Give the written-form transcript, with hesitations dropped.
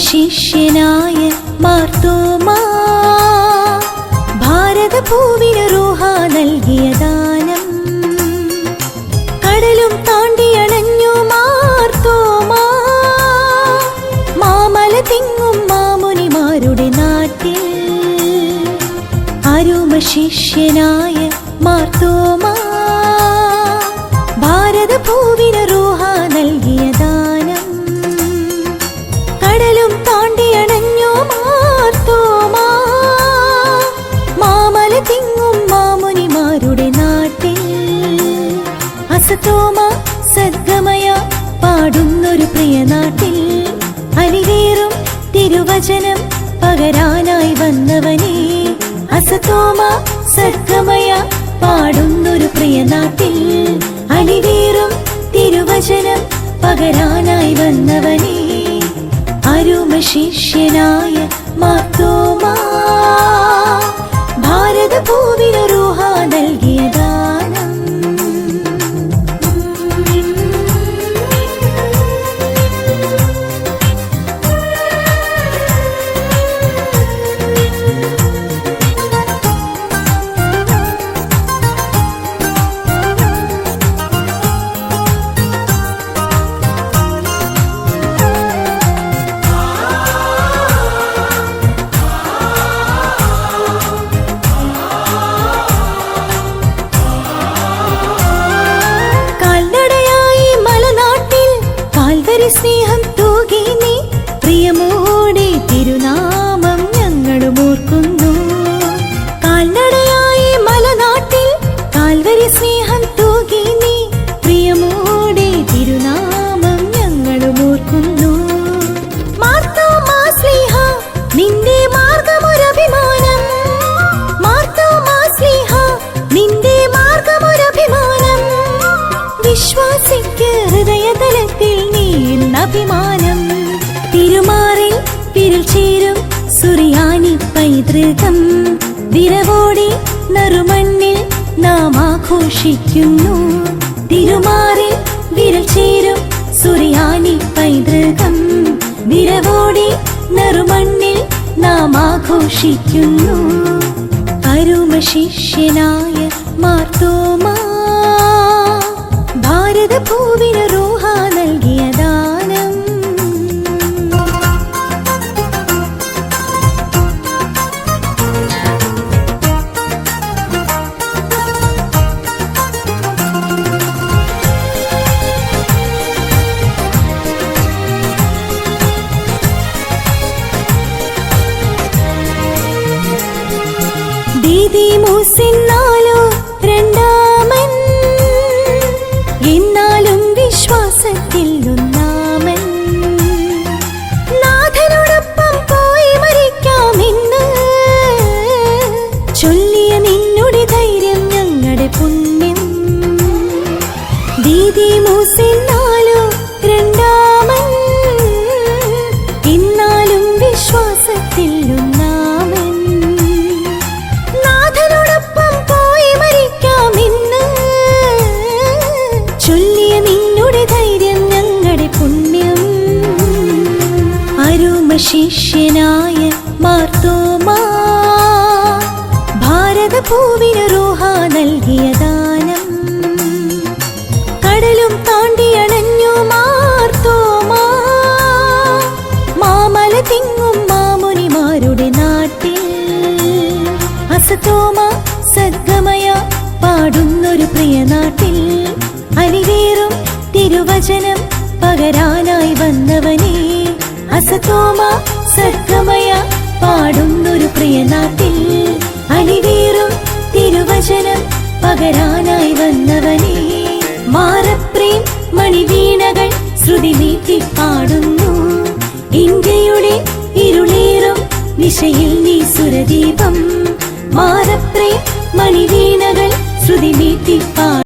ശിഷ്യനായ മാർത്തോമാ, ഭാരതഭൂവിന് റൂഹ നൽകിയ ദാനം. കടലും താണ്ടിയണഞ്ഞു മാർത്തോമാ, മാമല തിങ്ങും മാമുനിമാരുടെ നാട്ടിൽ. ശിഷ്യനായ മാർത്തോമാ, ഭാരതഭൂവിന് റൂഹ നൽകിയ ദാനം. കടലും താണ്ടിയണഞ്ഞു മാർത്തോമാ, മാമല തിങ്ങും മാമുനിമാരുടെ നാട്ടിൽ. അസതോമ സദ്ഗമയ പാടുന്നൊരു പ്രിയ നാട്ടിൽ, അലിവേറും തിരുവചനം പകരാനായി വന്നവനേ. അസതോമ സദ്ഗമയ പാടുന്നൊരു പ്രിയ നാട്ടിൽ, അലിവേറും തിരുവചനം പകരാനായി വന്നവനേ. ശിഷ്യനായ മാർത്തോമാ, ഭാരതഭൂവിന് റൂഹ നൽകിയ ദാനം. സ്നേഹം തൂകി നീ പ്രിയമോടെ തിരുനാമം ഞങ്ങളും ഓർക്കുന്നു. കാൽനടയായി മലനാട്ടിൽ കാൽവരി സ്നേഹം തൂകി നീ പ്രിയമോടെ തിരുനാമം ഞങ്ങളും ഓർക്കുന്നു. മാർത്തോമാ സ്ലീഹ നിന്റെ മാർഗമൊരഭിമാനം, മാർത്തോമാ സ്ലീഹ നിന്റെ മാർഗമൊരഭിമാനം. വിശ്വാസിക്ക് ഹൃദയതലത്തിൽ നീ അഭിമാനം. തിരുമാറിൽ വിരൽ ചേരും സുറിയാനി പൈതൃകം, വിരവോടെ നറുമണ്ണിൽ നാം ആഘോഷിക്കുന്നു. തിരുമാറിൽ വിരൽ ചേരും സുറിയാനി പൈതൃകം, വിരവോടെ നറുമണ്ണിൽ നാം ആഘോഷിക്കുന്നു. ശിഷ്യനായ മാർത്തോമാ, ഭാരതഭൂവിന് റൂഹ നൽകിയ ദാനം. ദീദിമൂസിന്നാലോ രണ്ടാമൻ, എന്നാലും വിശ്വാസത്തിൽ ഒന്നാമൻ. നാഥനോടൊപ്പം പോയി മരിക്കാമെന്ന് ചൊല്ലിയ നിന്നുടെ ധൈര്യം ഞങ്ങളുടെ പുണ്യം. ദീദിമൂസിന്നാലോ രണ്ടാമൻ, എന്നാലും വിശ്വാസത്തിൽ ഒന്നാമൻ. നാഥനോടൊപ്പം പോയി മരിക്കാമെന്ന് ചൊല്ലിയ നിന്നുടെ ധൈര്യം ഞങ്ങളുടെ പുണ്യം. ശിഷ്യനായ മാർത്തോമാ, ഭാരതഭൂവിന് റൂഹ നൽകിയ ദാനം. കടലും താണ്ടിയണഞ്ഞു മാർത്തോമാ, മാമല തിങ്ങും മാമുനിമാരുടെ നാട്ടിൽ. അസതോമ സദ്ഗമയ പാടുന്നൊരു പ്രിയ നാട്ടിൽ, അലിവേറും തിരുവചനം പകരാനായി വന്നവനേ. അസതോമ സദ്ഗമയ പാടുന്നൊരു പ്രിയ നാട്ടിൽ, അലിവേറും തിരുവചനം പകരാനായി വന്നവനേ. മാറപ്രേം മണിവീണകൾ ശ്രുതി നീട്ടി പാടുന്നു. ഇന്ത്യയുടെ ഇരുളേറും നിശയിൽ നീ സുരദീപം. മാറപ്രേം മണിവീണകൾ ശ്രുതി നീട്ടി